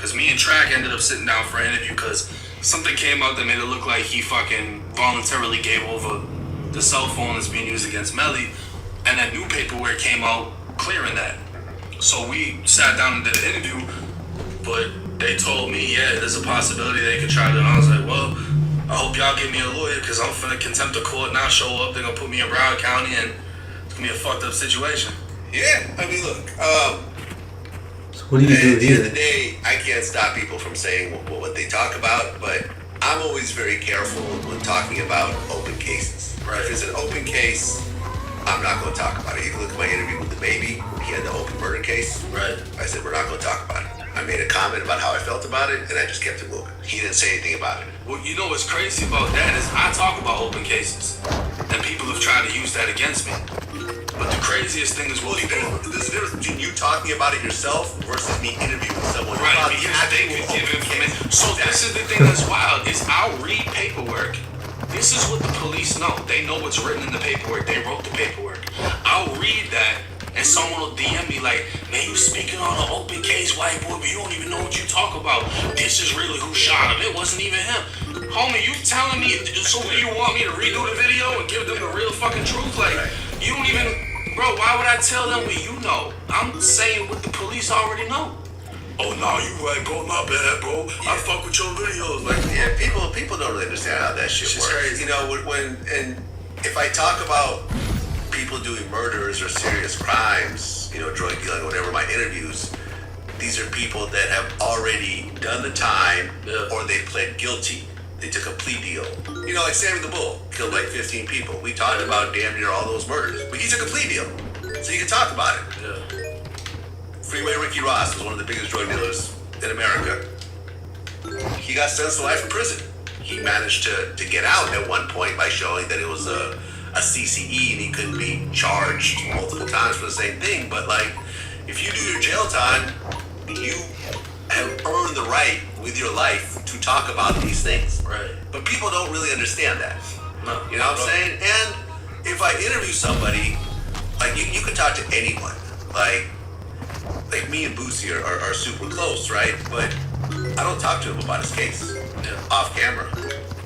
Because me and Track ended up sitting down for an interview because something came out that made it look like he fucking voluntarily gave over the cell phone that's being used against Melly, and that new paperwork came out clearing that. So we sat down and did an interview, but they told me, yeah, there's a possibility they could try to. And I was like, well, I hope y'all give me a lawyer because I'm finna contempt of court now. Show up, they're gonna put me in Broward County, and it's gonna be a fucked up situation. Yeah, I mean, look. So what do you do at the here? end of the day, I can't stop people from saying what they talk about, but I'm always very careful when talking about open cases. Right. If it's an open case, I'm not going to talk about it. You can look at my interview with the baby. He had the open murder case. Right. I said, we're not going to talk about it. I made a comment about how I felt about it, and I just kept it moving. He didn't say anything about it. Well, you know what's crazy about that is I talk about open cases, and people have tried to use that against me. But the craziest thing is what people... There's a difference between you talking about it yourself versus me interviewing someone. Right, because they could give information. So this is the thing that's wild, is I'll read paperwork. This is what the police know. They know what's written in the paperwork. They wrote the paperwork. I'll read that, and someone will DM me like, man, you speaking on an open case, white boy, but you don't even know what you talk about. This is really who shot him. It wasn't even him. Homie, you telling me, so you want me to redo the video and give them the real fucking truth? Like, you don't even, bro, why would I tell them what you know? I'm saying what the police already know. Oh, no, you right, bro, my bad, bro. Yeah. I fuck with your videos. Like, yeah, people don't really understand how that shit works. Crazy. You know, and if I talk about people doing murders or serious crimes, you know, drug dealing, whatever, my interviews, these are people that have already done the time, or they pled guilty. They took a plea deal. You know, like Sammy the Bull killed like 15 people. We talked about damn near all those murders, but he took a plea deal, so you can talk about it. Yeah. Freeway Ricky Ross was one of the biggest drug dealers in America. He got sentenced to life in prison. He managed to get out at one point by showing that it was a CCE and he couldn't be charged multiple times for the same thing. But like, if you do your jail time, you have earned the right with your life to talk about these things. Right. But people don't really understand that. No. You know what I'm saying? And if I interview somebody, like you can talk to anyone. Like me and Boosie are super close, right? But I don't talk to him about his case off camera.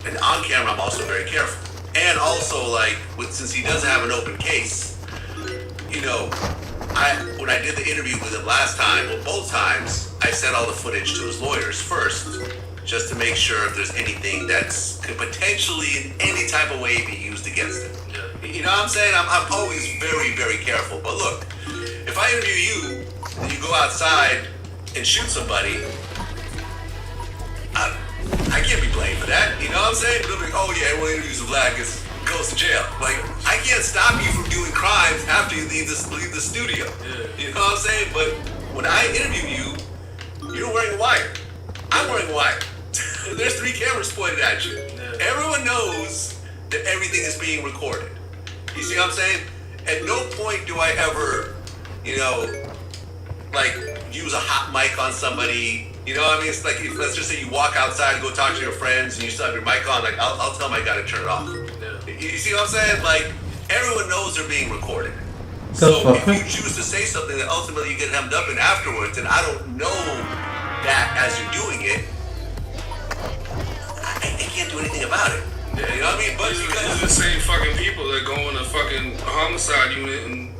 And on camera, I'm also very careful. And also, like, since he doesn't have an open case, you know, when I did the interview with him last time, well, both times, I sent all the footage to his lawyers first, just to make sure if there's anything that's could potentially in any type of way be used against him. Yeah. You know what I'm saying? I'm always very, very careful. But look, if I interview you, and you go outside and shoot somebody, I can't be blamed for that. You know what I'm saying? They'll be like, oh yeah, everyone interviews a black goes to jail. Like, I can't stop you from doing crimes after you leave the studio. Yeah. You know what I'm saying? But when I interview you, you're wearing a wire. I'm wearing a wire. There's 3 cameras pointed at you. Yeah. Everyone knows that everything is being recorded. You see what I'm saying? At no point do I ever, you know, like, use a hot mic on somebody. You know what I mean? It's like, let's just say you walk outside and go talk to your friends and you still have your mic on, like, I'll tell my guy to turn it off. Yeah. You see what I'm saying? Like, everyone knows they're being recorded. So if you choose to say something that ultimately you get hemmed up in afterwards, and I don't know that as you're doing it, I can't do anything about it. Yeah, you know what I mean? But these are the same fucking people that go in a fucking homicide unit and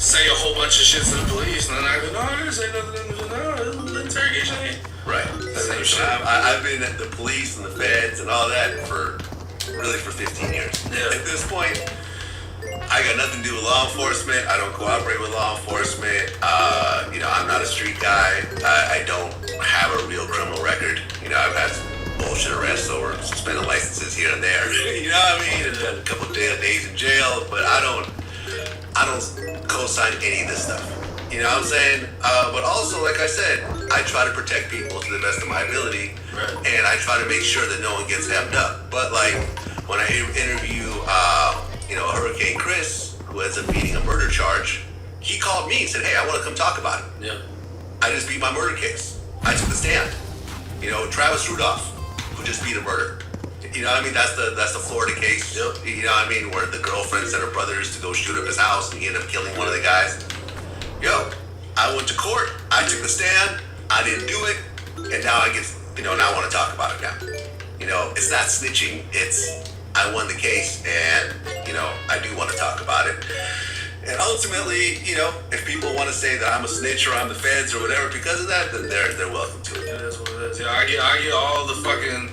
say a whole bunch of shit to the police, and then I go, no, I didn't say nothing. No, interrogation. Right. Same shit. I've been at the police and the feds and all that for 15 years. Yeah. At this point, I got nothing to do with law enforcement. I don't cooperate with law enforcement. You know, I'm not a street guy. I don't have a real criminal record. You know, I've had some bullshit arrests over suspended licenses here and there. You know what I mean? And a couple of days in jail, but I don't co-sign any of this stuff. You know what I'm saying? But also, like I said, I try to protect people to the best of my ability, right. And I try to make sure that no one gets hemmed up. But like when I interview, you know, Hurricane Chris, who ends up beating a murder charge, he called me and said, "Hey, I want to come talk about it." Yeah. I just beat my murder case. I took the stand. You know, Travis Rudolph, who just beat a murder. You know what I mean? That's the Florida case. Yep. You know what I mean? Where the girlfriend sent her brothers to go shoot up his house and he ended up killing one of the guys. Yo, I went to court. I took the stand. I didn't do it, and now I get, now I want to talk about it now. It's not snitching. It's I won the case, and I do want to talk about it. And ultimately, if people want to say that I'm a snitch or I'm the feds or whatever because of that, then they're welcome to it. Yeah, that's what it is. Yeah, I get all the fucking.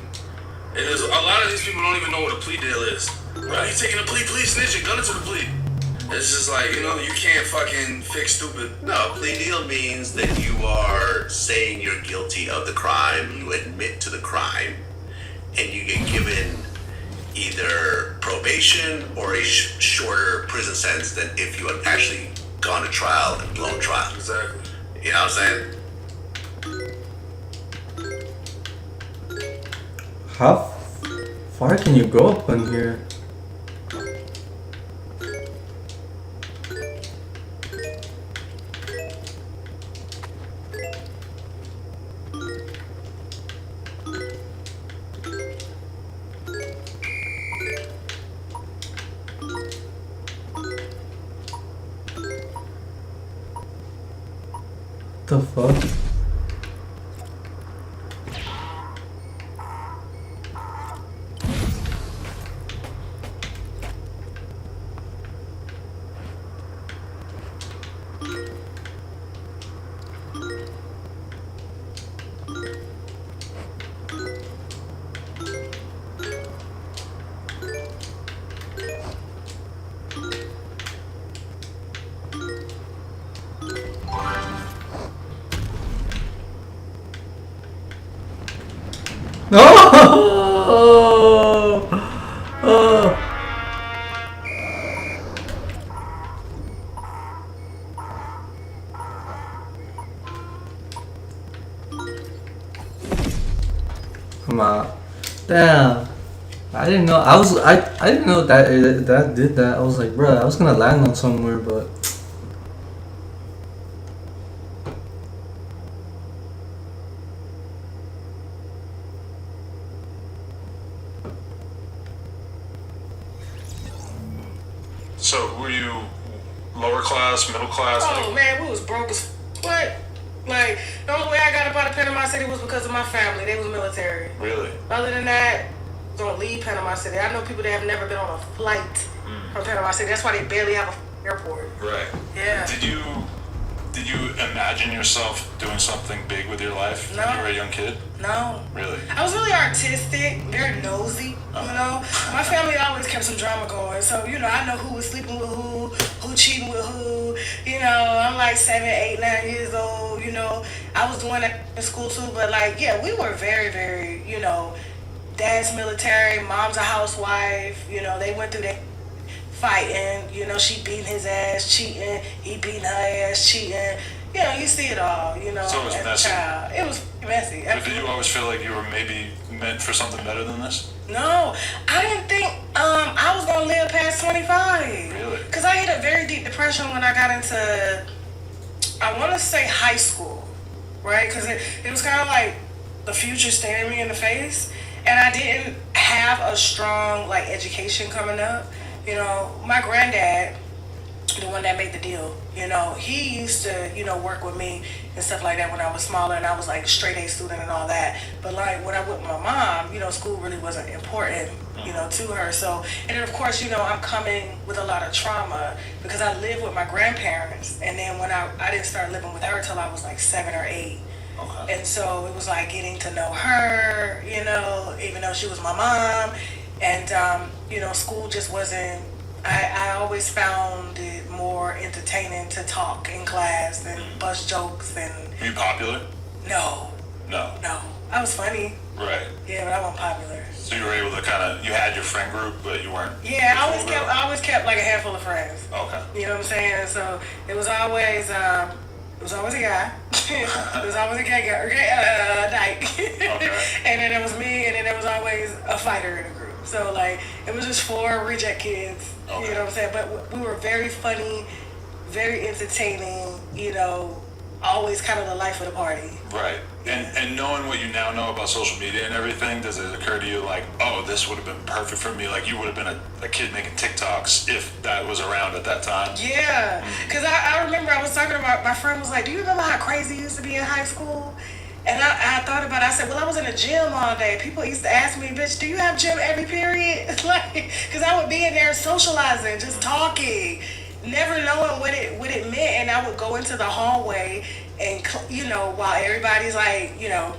It is a lot of these people don't even know what a plea deal is. Right? You taking a plea, snitching, gun it to the plea. It's just like you can't fucking fix stupid. No, plea deal means that you are saying you're guilty of the crime, you admit to the crime, and you get given either probation or a shorter prison sentence than if you had actually gone to trial and blown trial. Exactly. You know what I'm saying? How far can you go up in here? The fuck? No! Oh! Come on. Damn. I didn't know. I didn't know that did that. I was like, bro, I was gonna land on somewhere, but. So, were you lower class, middle class? Oh man, we was broke as what? Like the only way I got up out of Panama City was because of my family. They was military. Really? Other than that, don't leave Panama City. I know people that have never been on a flight from Panama City. That's why they barely have a airport. Right. Yeah. Did you imagine yourself doing something big with your life when you were a young kid? No. Really? I was really artistic, very nosy, My family always kept some drama going. So, I know who was sleeping with who cheating with who. I'm like 7, 8, 9 years old, I was doing that in school too, but we were very, very, dad's military, mom's a housewife, they went through that fighting, she beating his ass, cheating, he beating her ass, cheating. You see it all, So it was as messy. a child. It was messy. But did you always feel like you were maybe meant for something better than this? No, I didn't think I was gonna live past 25. Really? Because I hit a very deep depression when I got into, I want to say high school, right? Because it was kind of like the future staring me in the face, and I didn't have a strong education coming up. My granddad, the one that made the deal, he used to, work with me and stuff like that when I was smaller and I was like straight A student and all that. But when I went with my mom, school really wasn't important, to her. So, and then of course, I'm coming with a lot of trauma because I lived with my grandparents. And then when I didn't start living with her till I was like 7 or 8. Okay. And so it was like getting to know her, even though she was my mom. And, school just wasn't, I always found it more entertaining to talk in class than bust jokes and... Were you popular? No. No. I was funny. Right. Yeah, but I wasn't popular. So you were able to you had your friend group, but you weren't... Yeah, I always kept like a handful of friends. Okay. You know what I'm saying? So it was always a guy. It was always a gay guy, dyke. Okay. And then there was me, and then there was always a fighter in the group. So it was just 4 reject kids. Okay. You know what I'm saying? But we were very funny, very entertaining. Always kind of the life of the party. Right. And knowing what you now know about social media and everything, does it occur to you oh, this would have been perfect for me? You would have been a kid making TikToks if that was around at that time? Yeah. Because I remember I was talking about, my friend was like, do you remember how crazy you used to be in high school? And I thought about it. I said, well, I was in the gym all day. People used to ask me, bitch, do you have gym every period? Like, because I would be in there socializing, just talking, never knowing what it meant. And I would go into the hallway and, you know, while everybody's like, you know,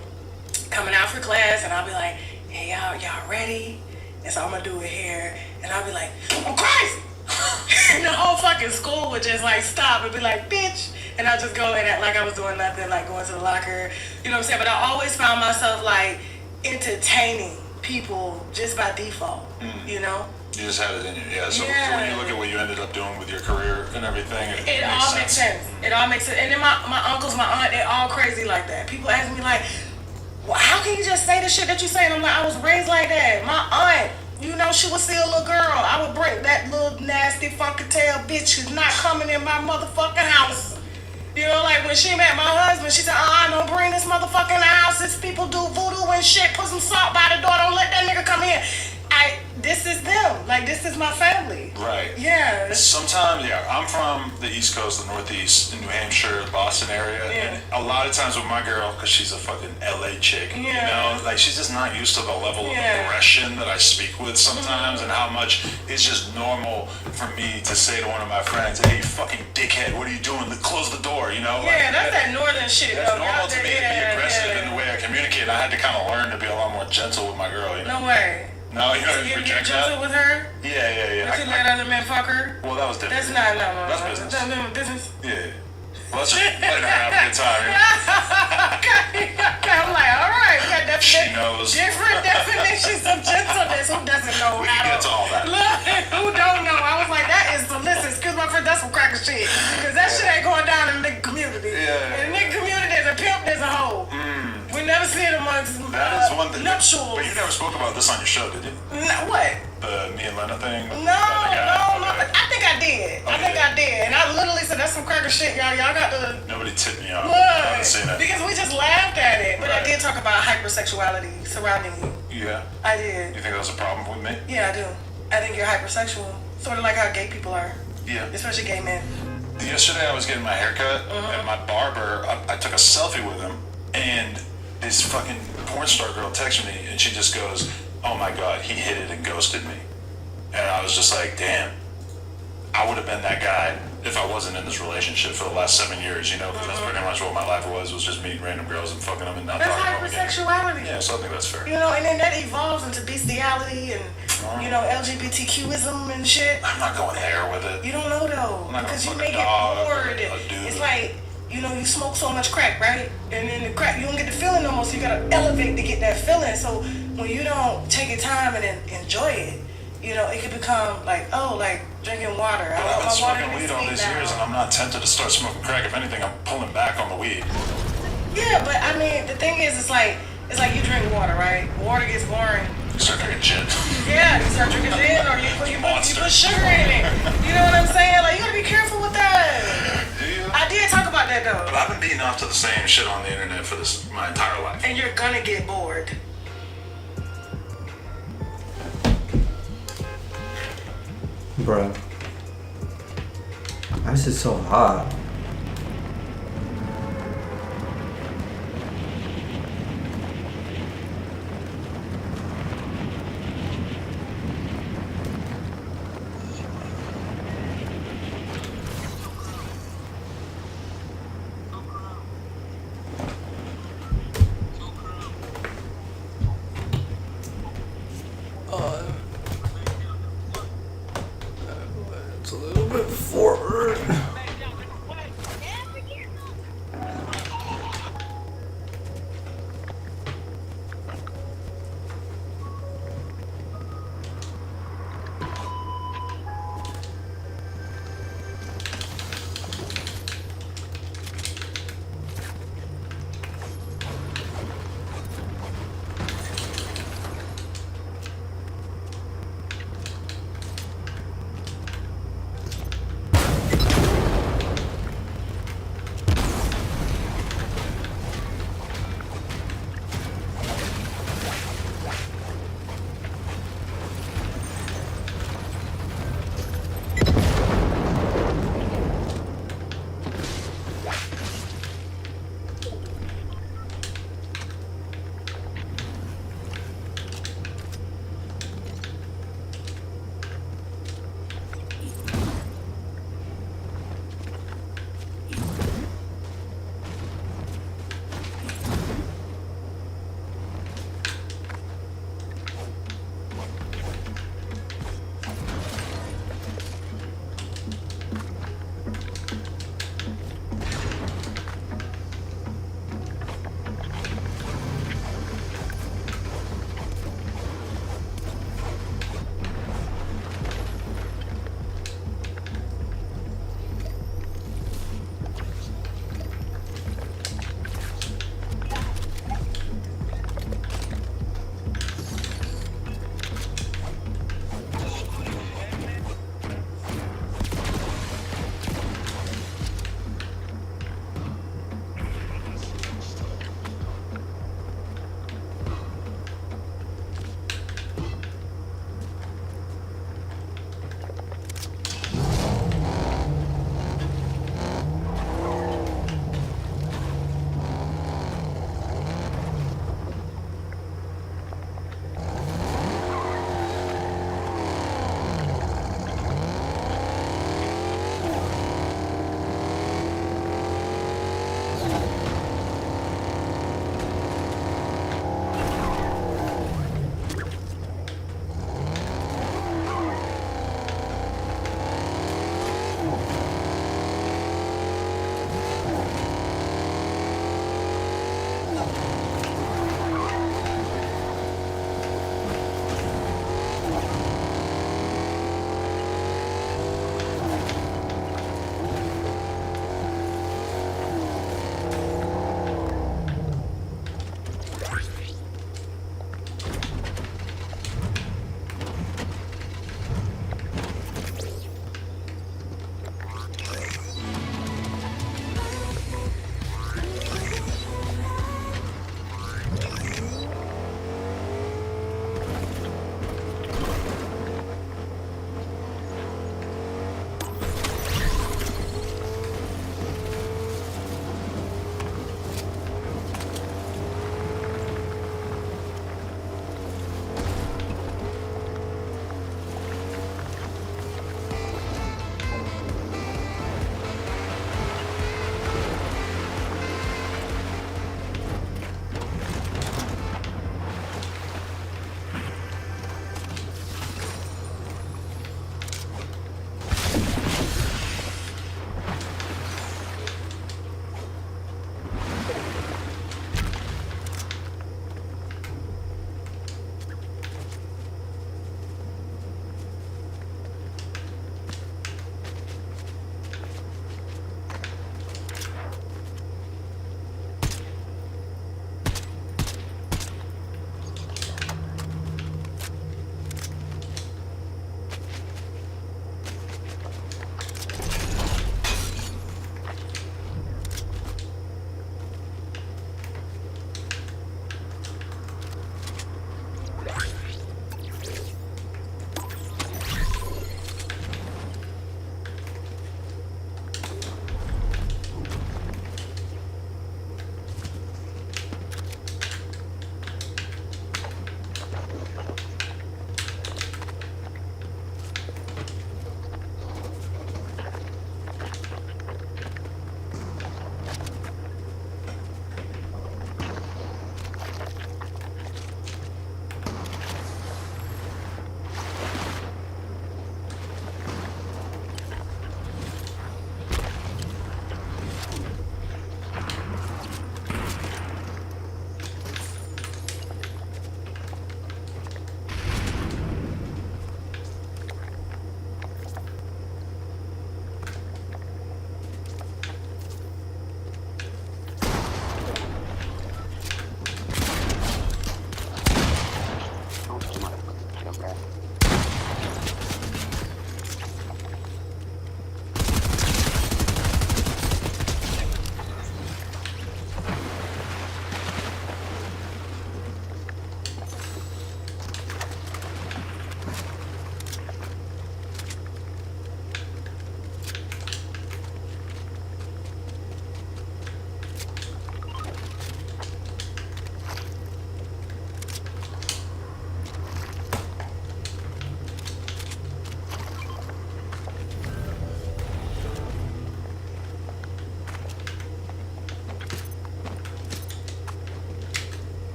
coming out for class, and I'll be like, hey, y'all ready? And so I'm going to do it here. And I'll be like, I'm crazy. And the whole fucking school would just like stop and be like, bitch. And I'll just go and act like I was doing nothing, like going to the locker. You know what I'm saying? But I always found myself like entertaining people just by default, you know? You just had it in you, yeah. So when you look at what you ended up doing with your career and everything, it all makes sense. It all makes sense. And then my uncles, my aunt, they all crazy like that. People ask me like, well, how can you just say the shit that you say? And I'm like, I was raised like that. My aunt, you know, she would see a little girl. I would break that little nasty fucking tail bitch who's not coming in my motherfucking house. You know, like when she met my husband, she said, don't bring this motherfucker in the house. This people do voodoo and shit. Put some salt by the door. Don't let that nigga come in. This is them. Like, this is my family. Right. Yeah. Sometimes, yeah, I'm from the East Coast, the Northeast, in New Hampshire, Boston area. Yeah. And a lot of times with my girl, because she's a fucking LA chick, you know, like she's just not used to the level of aggression that I speak with sometimes, and how much it's just normal for me to say to one of my friends, hey, you fucking dickhead, what are you doing? Close the door, you know? Yeah, that's that northern shit. That's normal to me to be aggressive in the way I communicate. I had to kind of learn to be a lot more gentle with my girl, you know? No way. No, you know, You're reject gentle that? with her? Yeah. Did you let other men fuck her? Well, that was different. That's not, no. That's business. That's business. Yeah. Well, that's just letting her have a good time. Okay, I'm like, all right, we got She knows. different definitions of gentleness. Who doesn't know? We can get to all that. Look, who don't know? I was like, that is delicious. Excuse my friend, that's some cracker shit. Because that shit ain't going down in the nigga community. Yeah. In the nigga community, there's a pimp, there's a hoe. We never see it amongst That is one thing. nuptials. But you never spoke about this on your show, did you? What? The me and Lena thing? No. I think I did. Oh, I think yeah. I did. And I literally said, that's some cracker shit, y'all. Y'all got to Nobody tipped me off. look. I haven't seen it. Because we just laughed at it. But I Right. did talk about hypersexuality surrounding you. Yeah. I did. You think that was a problem with me? Yeah, I do. I think you're hypersexual. Sort of like how gay people are. Yeah. Especially gay men. Yesterday I was getting my haircut, and my barber, I took a selfie with him, and this fucking porn star girl texted me, and she just goes, oh my god, he hit it and ghosted me. And I was just like, damn, I would have been that guy if I wasn't in this relationship for the last 7 years, you know, because that's pretty much what my life was just meeting random girls and fucking them and not That's talking to them again. hypersexuality. Yeah, so I think that's fair. You know, and then that evolves into bestiality and, you know, LGBTQism and shit. I'm not going there with it. You don't know though, I'm not because you gonna fuck make a dog it or bored. a dude. It's like, you know, you smoke so much crack, right? And then the crack, you don't get the feeling no more, so you gotta elevate to get that feeling. So when you don't take your time and then enjoy it, you know, it could become like, oh, like drinking water. But I I've want been my water smoking to be weed all sweet these now. years, and I'm not tempted to start smoking crack. If anything, I'm pulling back on the weed. Yeah, but I mean, the thing is, it's like you drink water, right? Water gets boring. Start drinking gin. Yeah, you start drinking gin, or you put sugar in it. You know what I'm saying? Like, you gotta be careful with that. Do you? I did talk about that though. But I've been beating off to the same shit on the internet for my entire life. And you're gonna get bored. Bruh. This is so hot. It's a little bit forward.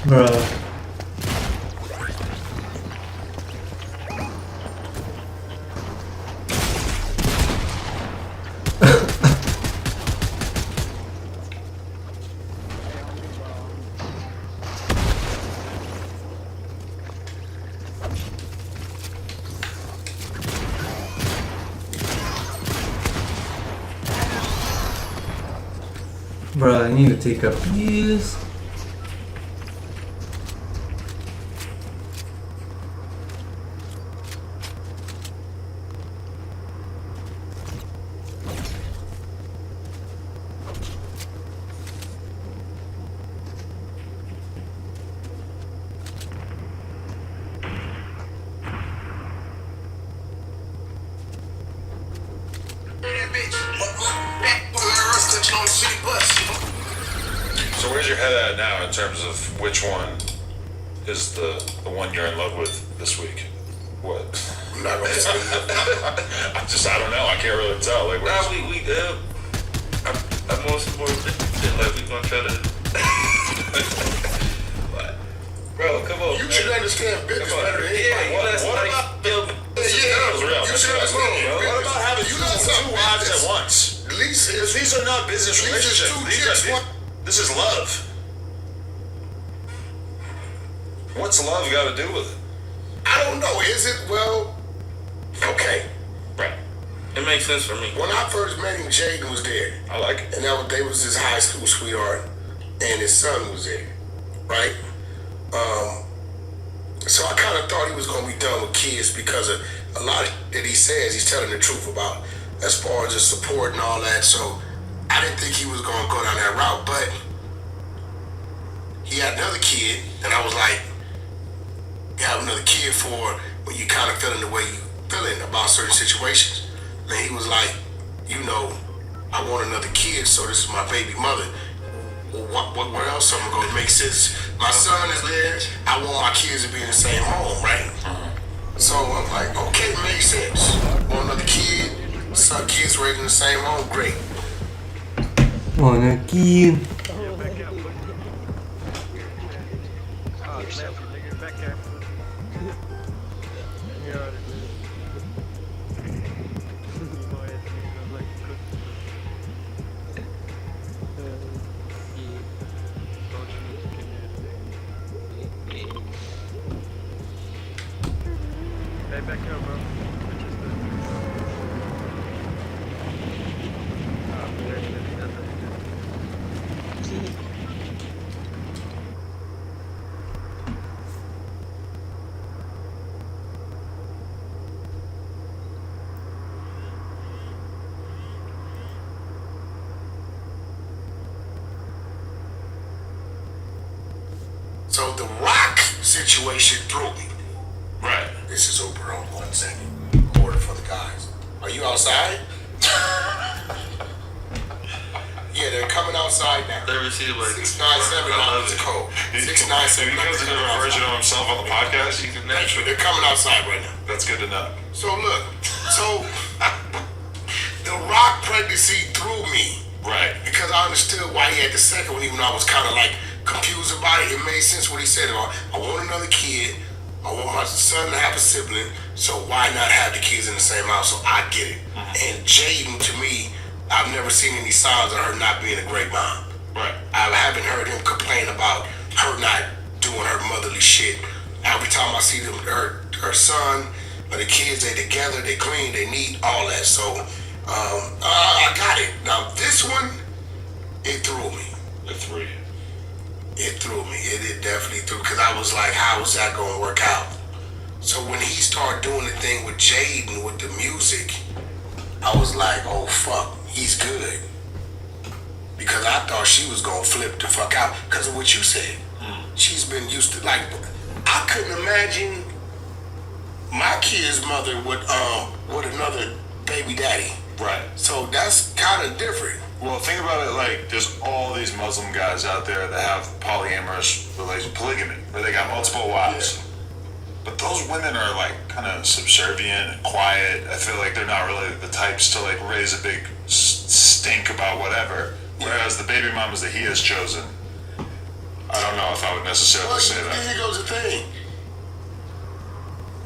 Bruh. Bruh, I need to take a piss. So where's your head at now in terms of which one is the one you're in love with this week? What? I'm not gonna tell you. I don't know. I can't really tell. Like, Nah, I'm on some more shit. Like, we gonna try to. What? Bro, come on. You should understand business better than Yeah, anybody. you let somebody build. that was real. You That's should real. understand What business. about having You two got some wives business. at once? Lease Because is these are not business These are relationships. two These chicks, are, this is love. What's love got to do with it? I don't know. Is it? Well, okay. Right. It makes sense for me. When I first met him, Jaden was there, I like it. and they was his high school sweetheart, and his son was there, right? So I kind of thought he was gonna be done with kids because of a lot that he says. He's telling the truth about as far as the support and all that. So I didn't think he was gonna go down that route, but he had another kid, and I was like, you have another kid for when you kind of feeling the way you feeling about certain situations. And he was like, you know, I want another kid, so this is my baby mother. Well, what else am I going to make sense? My son is there. I want my kids to be in the same home, right? So I'm like, okay, it makes sense. Want another kid, son, kids raised in the same home, great. Wanna kill. So the rock situation threw me. Right. This is Uber. Hold on 1 second. Order for the guys. Are you outside? Yeah, they're coming outside now. They receive like 697 is the code. 697. He goes to do a version of himself on the podcast. They're coming outside right now. That's good to know. So look, the rock pregnancy threw me. Right. Because I understood why he had the second one, even though I was kind of like confused about it. It made sense what he said. I want another kid. I want my son to have a sibling. So why not have the kids in the same house? So I get it. And Jaden, to me, I've never seen any signs of her not being a great mom. Right. I haven't heard him complain about her not doing her motherly shit. Every time I see them, her son or the kids, they together, they clean, they neat, all that. So I got it. Now this one, it threw me. The three. It threw me. It definitely threw, because I was like, how is that going to work out? So when he started doing the thing with Jaden with the music, I was like, oh fuck, he's good. Because I thought she was going to flip the fuck out because of what you said. She's been used to, like, I couldn't imagine my kid's mother with another baby daddy. Right. So that's kind of different. Well, think about it like there's all these Muslim guys out there that have polyamorous polygamy, where they got multiple wives. Yeah. But those women are like kind of subservient and quiet. I feel like they're not really the types to like raise a big stink about whatever. Whereas the baby mamas that he has chosen, I don't know if I would necessarily Well, say that. here goes the thing.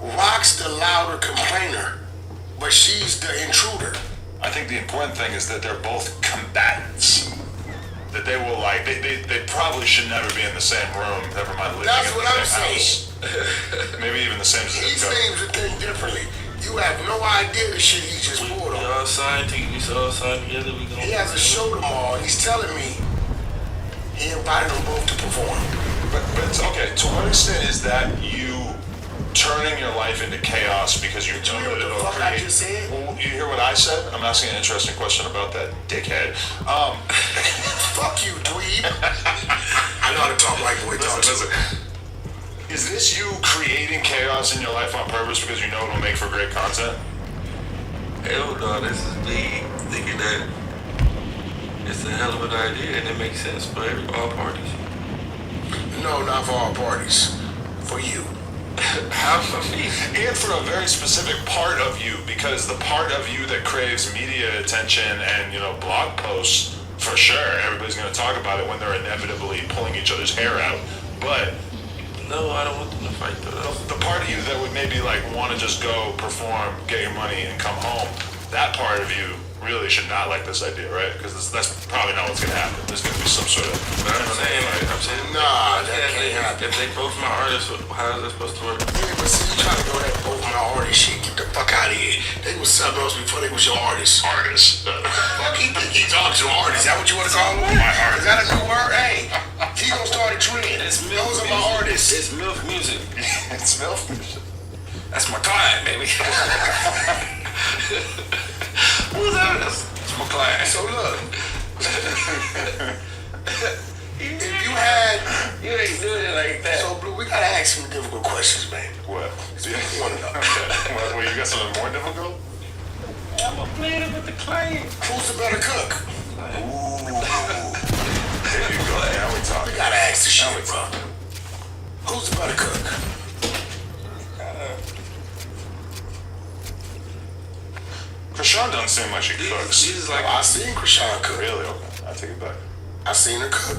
Rock's the louder complainer, but she's the intruder. I think the important thing is that they're both combatants. That they will like, they probably should never be in the same room, never mind living That's in what the I'm same saying. house. Maybe even the same He zip code. seems to think differently. You have no idea the shit he just pulled We on. all signed together. We all signed together. We gonna. He has a show tomorrow, and he's telling me he invited them both to perform. But it's okay. To what extent is that you turning your life into chaos because you know hear that what the it'll fuck I create? just said? Well, you hear what I said? I'm asking an interesting question about that dickhead. Fuck you, dweeb. I know how to talk like boy talk. Listen. Is this you creating chaos in your life on purpose because you know it'll make for great content? Hell no, this is the thinking that it's a hell of an idea and it makes sense for all parties. No, not for all parties. For you. How for me? And for a very specific part of you, because the part of you that craves media attention and, you know, blog posts, for sure, everybody's going to talk about it when they're inevitably pulling each other's hair out. But No, I don't want them to fight though. the part of you that would maybe like want to just go perform, get your money, and come home, that part of you really should not like this idea, right? Because that's probably not what's going to happen. There's going to be some sort of. But I'm saying, Nah, that can't happen. if they both my artists, how is that supposed to work? Yeah, but see, you trying to go that both my artist shit. Get the fuck out of here. They was something else before they was your artist. Artist. Fuck, he think he's talking to an artist. Is that what you want to call him? My artist. Is that a new word? Hey, he gonna start a trend. It's Those are my artists. It's MILF music. It's MILF. That's my client, baby. Who's that? That's my client. So look, if you had, You ain't doing it like that. so Blue, we gotta ask some difficult questions, man. What? You wanna know Okay. Well, you got something more difficult? I'm a player with the client. who's the better cook? Ooh. There you go. Now we talk. We gotta ask the shit, bro. Who's the better cook? Krishan doesn't seem like she cooks. She's like, I seen Krishan cook. Really? Okay. I take it back. I seen her cook.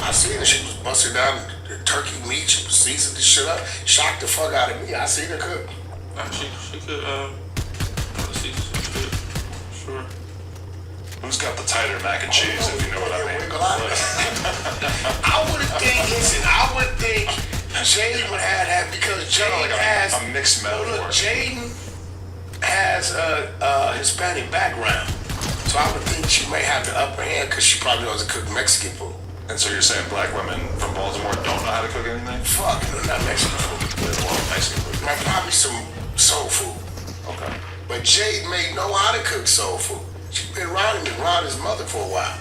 I seen her. She was busting down the turkey meat. She was seasoning the shit up. Shocked the fuck out of me. I seen her cook. she could, she could, sure. Who's got the tighter mac and cheese, if you know what I mean? I would think, listen, I would think Jaden would have that because Jaden Like has a mixed metaphor. Look, Jaden has a Hispanic background, so I would think she may have the upper hand because she probably knows how to cook Mexican food. And so you're saying black women from Baltimore don't know how to cook anything? Fuck, no, not Mexican food. Well, Mexican food. Now, probably some soul food. Okay. But Jaden may know how to cook soul food. She's been around his mother for a while.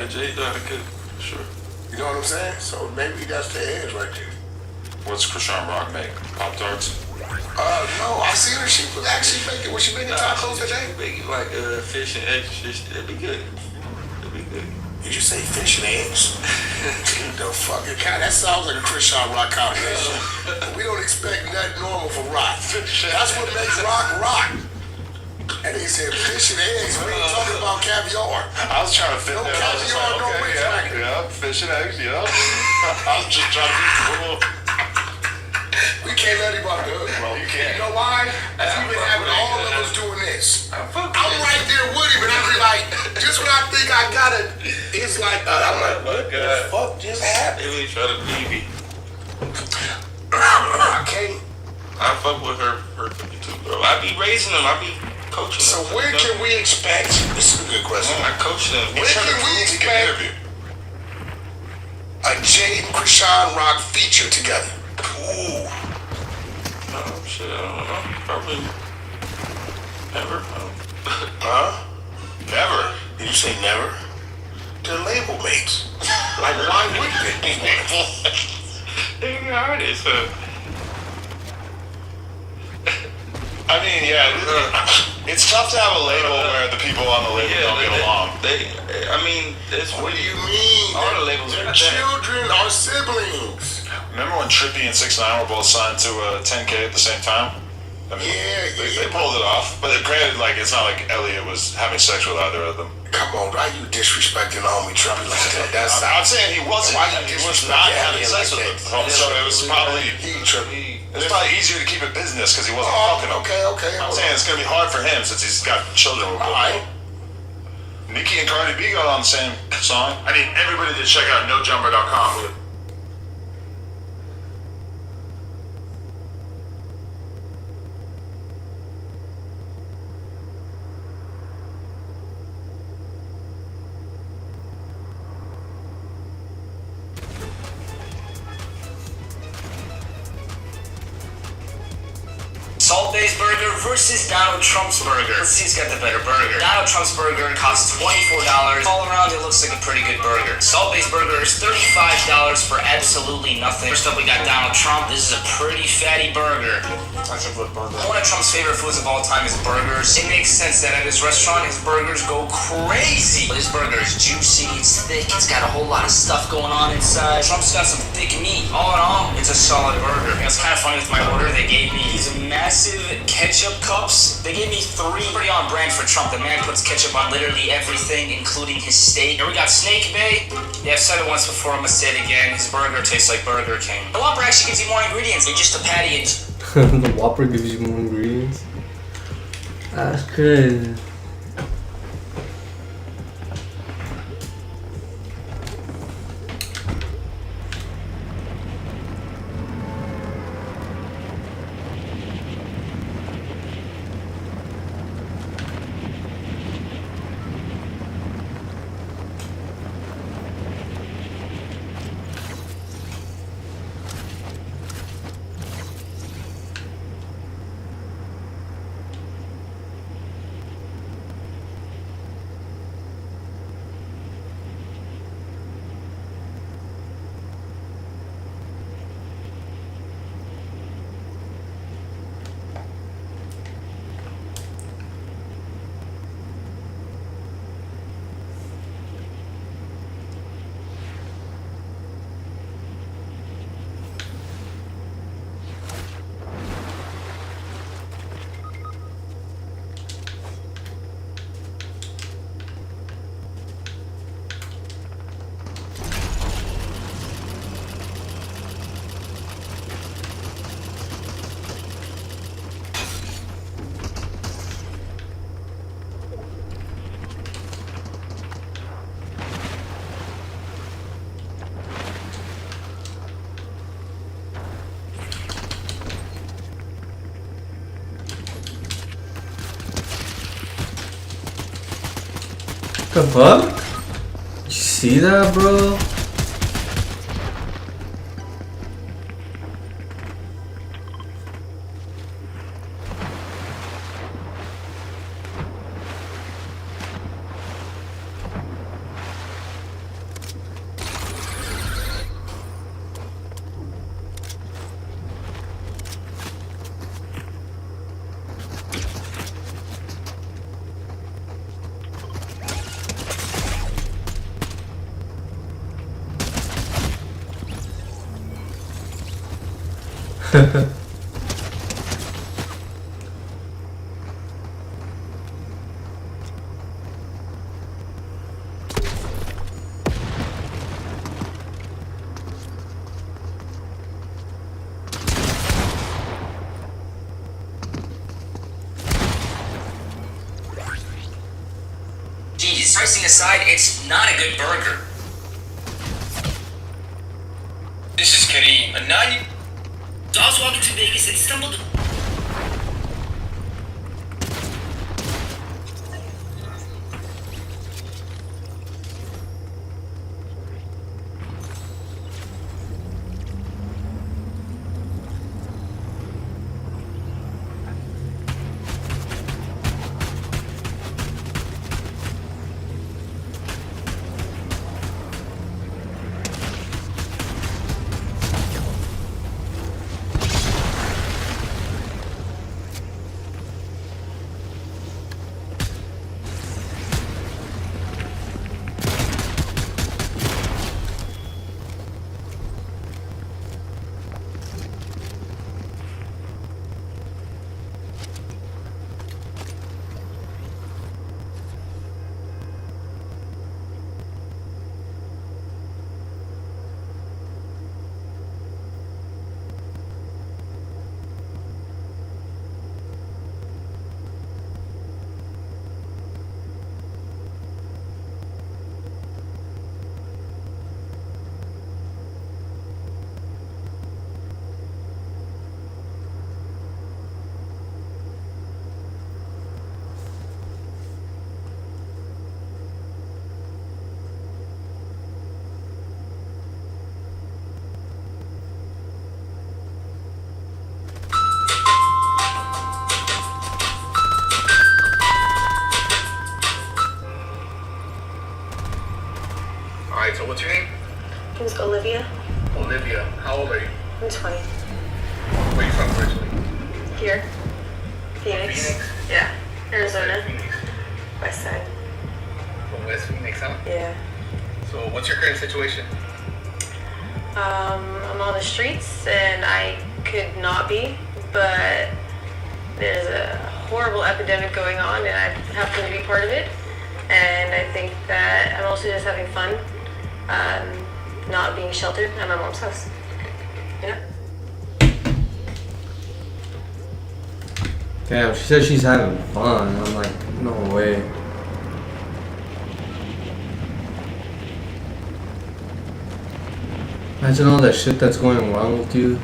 Jay know how to cook, for sure. You You know what I'm saying? So maybe that's the edge right there. What's Krishan Rock make? Pop Tarts? No, I seen her. She was actually making. Was she making tacos today? Making like fish and eggs. That'd be good. That'd be good. Did you say fish and eggs? The fucking kind. That sounds like a Krishan Rock combination. We don't expect nothing normal from Rock. That's what makes Rock Rock. And he said fish and eggs. We ain't talking about caviar. I was trying to fit No that. I was just caviar, like, no okay, Ritz yeah, cracker. yeah, fish and eggs, yeah. I was just trying to be cool. We can't let him off the hook, bro. You can't. You know why? Because we've been having all of us doing this. I'm right there with him, and I be like, just when I think I got it, it's like, I'm like, what the fuck just happened? They really try to leave me. I can't. I fuck with her cooking too, bro. I be raising them. I be coaching So them. when can we expect? This is a good question. I coach them. When can we expect a Jay and Krishan Rock feature together? Ooh. Oh shit, I don't know. Probably never. Huh? Never. Did you say never? They're label mates. Like, why wouldn't it be one? They're artists. I mean, yeah, it's tough to have a label where the people on the label don't get along. That's What do you mean? All the labels They're are children or siblings. Remember when Trippie and 6ix9ine were both signed to 10K at the same time? I mean, they pulled it off. But granted, like, it's not like Elliot was having sex with either of them. Come on, why you disrespecting homie Trumpy like that? That's I'm not saying he wasn't. Why you He was disrespecting not Elliot having sex like with that? them. So it was probably easier to keep it business because he wasn't fucking them. Okay. I'm saying it's gonna be hard for him since he's got children with both of them. Nicki and Cardi B got on the same song. I mean, everybody did check out NoJumper.com. Salt-based burger versus Donald Trump's burger. Let's see who's got the better burger. Donald Trump's burger costs $24. All around, it looks like a pretty good burger. Salt-based burger is $35 for absolutely nothing. First up, we got Donald Trump. This is a pretty fatty burger. One of Trump's favorite foods of all time is burgers. It makes sense that at his restaurant, his burgers go crazy. His burger is juicy, it's thick, it's got a whole lot of stuff going on inside. Trump's got some thick meat. All in all, it's a solid burger. It was kind of funny with my order. They gave me these massive ketchup cups. They gave me 3. Pretty on brand for Trump. The man puts ketchup on literally everything, including his steak. Here we got Snake Bay. Yeah, I've said it once before, I'm gonna say it again. His burger tastes like Burger King. The Whopper actually gives you more ingredients. It's just a patty. The Whopper gives you more ingredients. That's crazy. The fuck? You see that, bro? Jeez, pricing aside, it's not a good burger. This is Kareem. A 90. So I was walking to Vegas and stumbled. Alright, so what's your name? It was Olivia. Olivia. How old are you? I'm 20. Where are you from originally? Here. Phoenix. Phoenix? Yeah. Arizona. Phoenix. West side. From West Phoenix, huh? Yeah. So what's your current situation? I'm on the streets and I could not be, but there's a horrible epidemic going on and I happen to be part of it. And I think that I'm also just having fun, not being sheltered at my mom's house. You know? Damn, she said she's having fun. I'm like, no way. Imagine all that shit that's going wrong with you.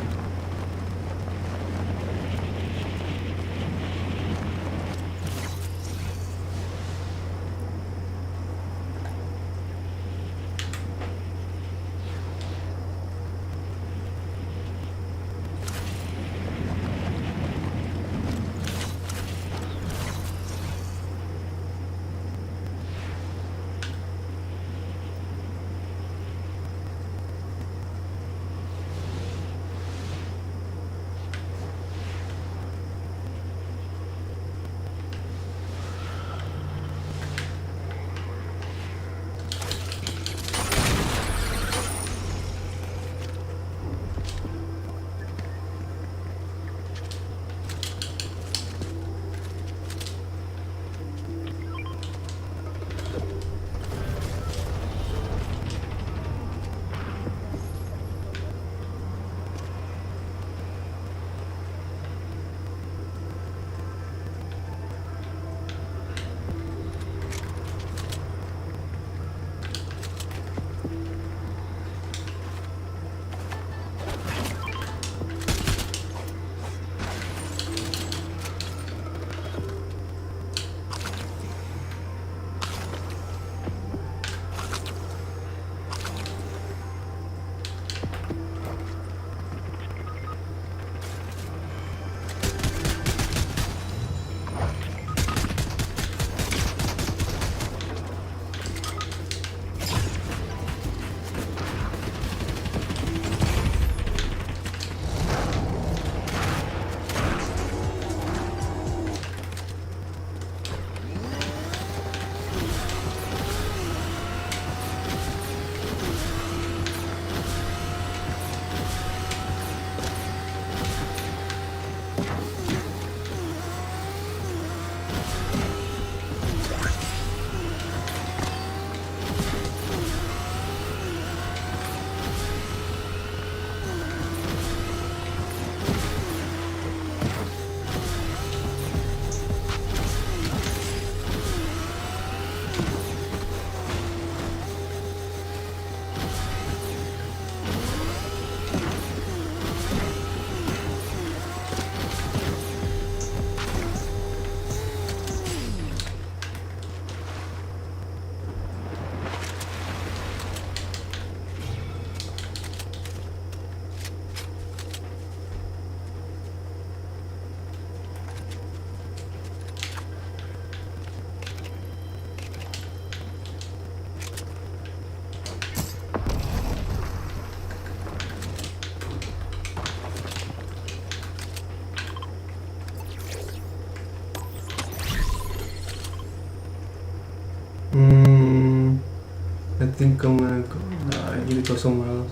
I'm gonna go. Nah, I need to go somewhere else.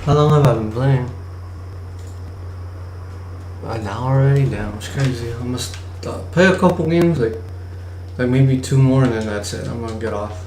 How long have I been playing? An hour already? Damn, it's crazy. I must play a couple games, like maybe 2 more, and then that's it. I'm gonna get off.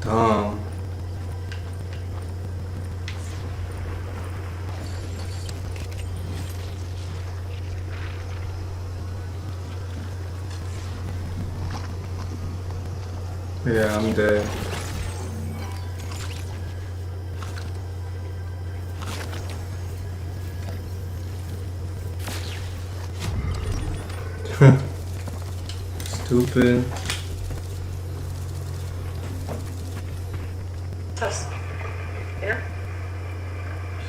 Dumb. Yeah, I'm dead. stupid. Toast. You know?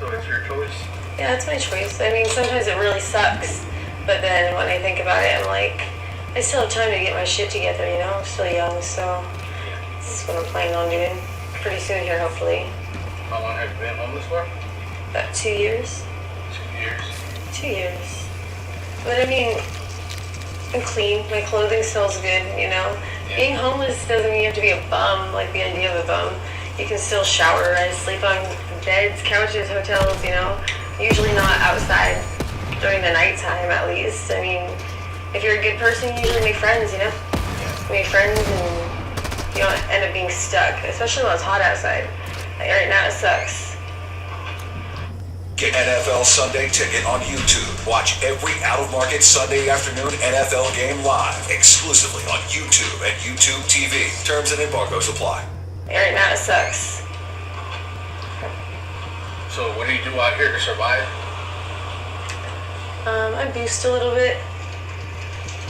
So it's your choice. Yeah, it's my choice. I mean, sometimes it really sucks, but then when I think about it, I'm like, I still have time to get my shit together, you know? I'm still young, so this is what I'm planning on doing pretty soon here, hopefully. How long have you been homeless for? About 2 years. 2 years. 2 years. But I mean, I'm clean. My clothing smells good, you know? Yeah. Being homeless doesn't mean you have to be a bum, like the idea of a bum. You can still shower. I sleep on beds, couches, hotels, you know? Usually not outside during the nighttime, at least. I mean, if you're a good person, you usually make friends, you know? Make friends and you don't end up being stuck, especially when it's hot outside. Like right now, it sucks. Get NFL Sunday Ticket on YouTube. Watch every out-of-market Sunday afternoon NFL game live, exclusively on YouTube and YouTube TV. Terms and embargoes apply. Right now, it sucks. So what do you do out here to survive? I boost a little bit.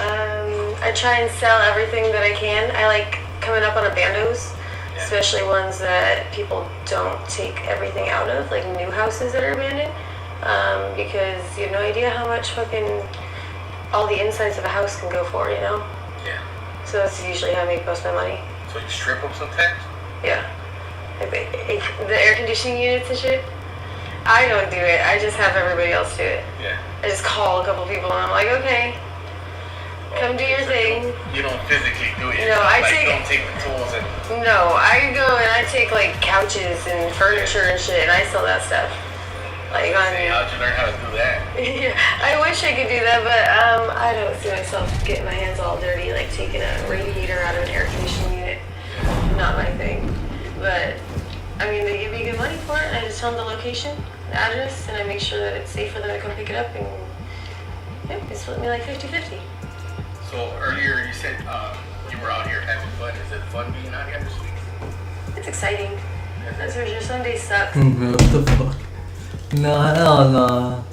I try and sell everything that I can. I like coming up on abandos, especially ones that people don't take everything out of, like new houses that are abandoned, because you have no idea how much fucking all the insides of a house can go for, you know? Yeah. So that's usually how I make most of my money. So you strip them sometimes? Yeah. Like the air conditioning units and shit. I don't do it. I just have everybody else do it. Yeah. I just call a couple people and I'm like, okay, come do your thing. You don't physically do it. No, I like, take- you don't take the tools and. No, I go and I take like couches and furniture and shit and I sell that stuff. Like Hey, how'd you learn how to do that? yeah, I wish I could do that, but I don't see myself getting my hands all dirty, like taking a radiator out of an air conditioning unit. Not my thing. But I mean, they give me good money for it. And I just tell them the location, the address, and I make sure that it's safe for them to come pick it up. And yeah, they split me like 50-50. So earlier you said you were out here having fun. Is it fun being out here this week? It's exciting. That's for sure. Some days suck. What the fuck? No, hell no.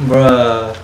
Bruh.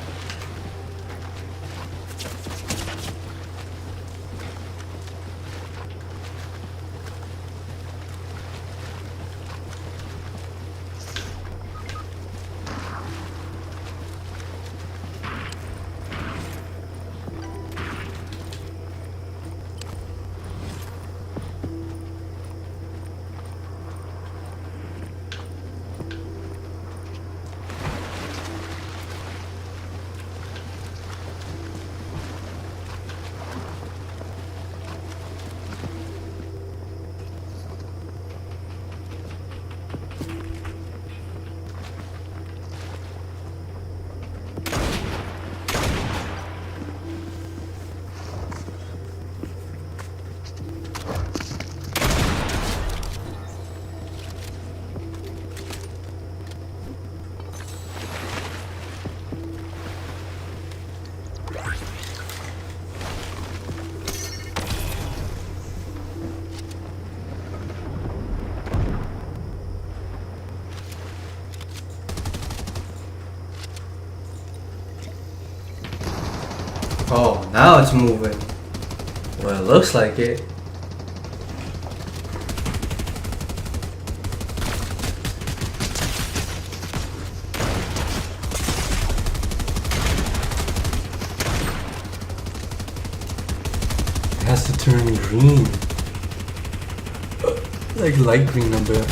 Oh, now it's moving. Well, it looks like it. It has to turn green. Like light green a bit.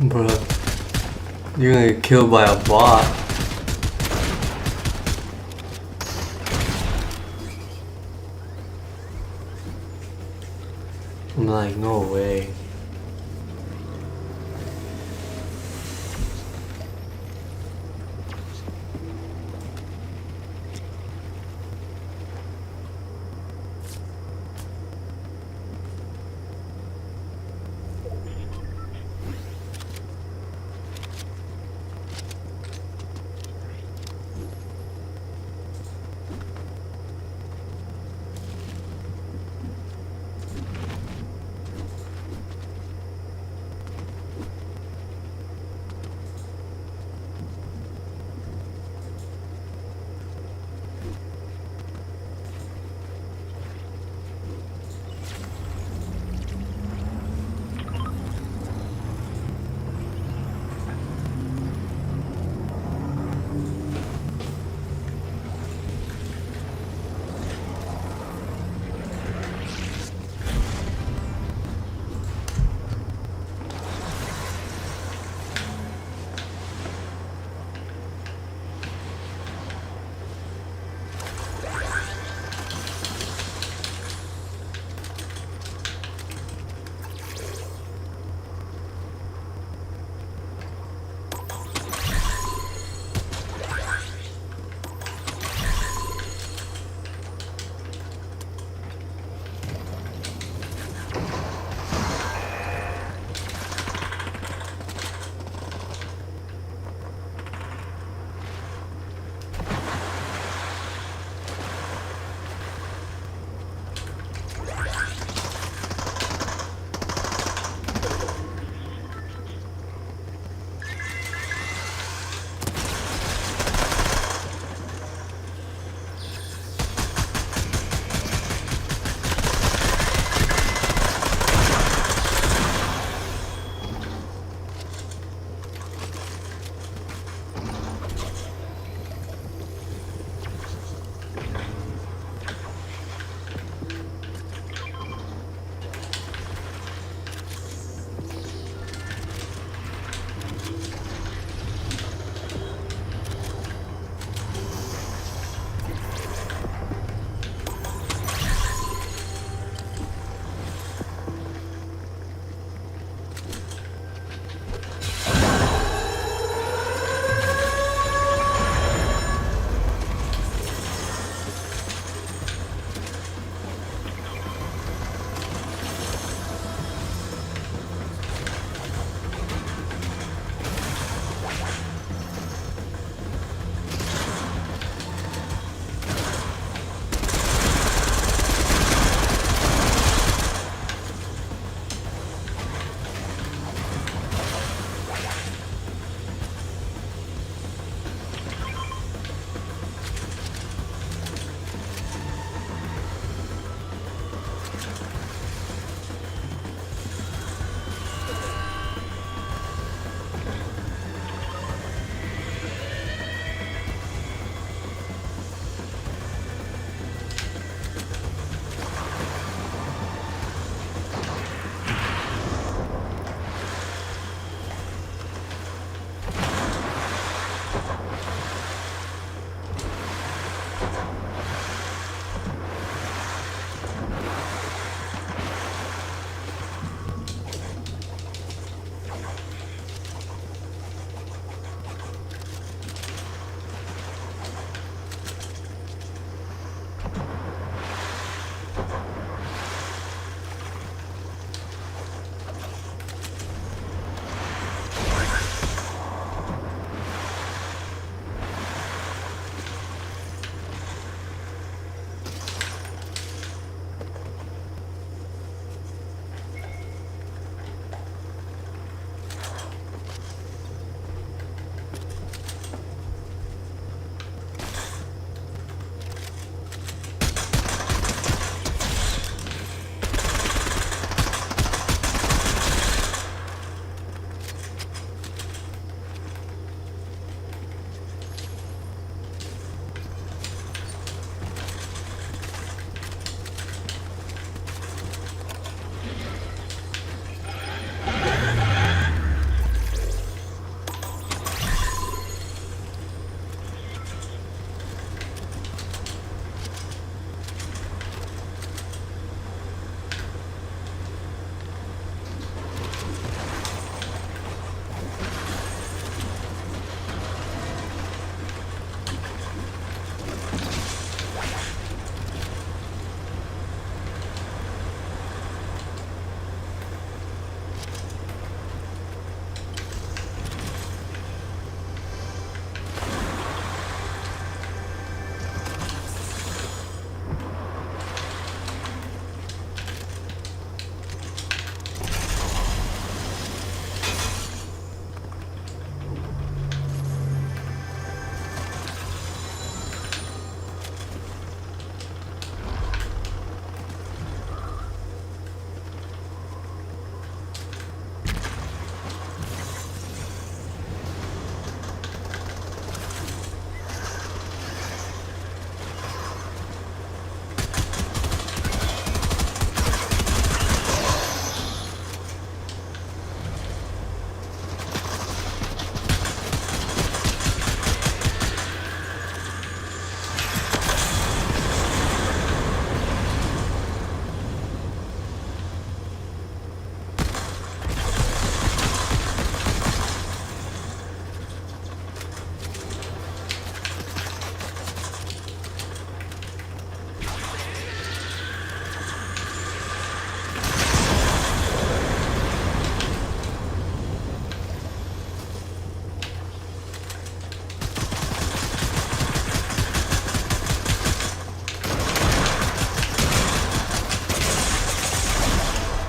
Bruh, you're gonna get killed by a bot. I'm like, no way.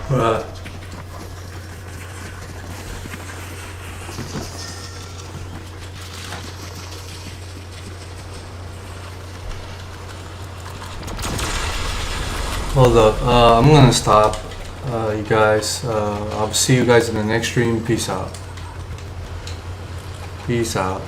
Bruh. Hold up. I'm gonna stop, you guys. I'll see you guys in the next stream. Peace out. Peace out.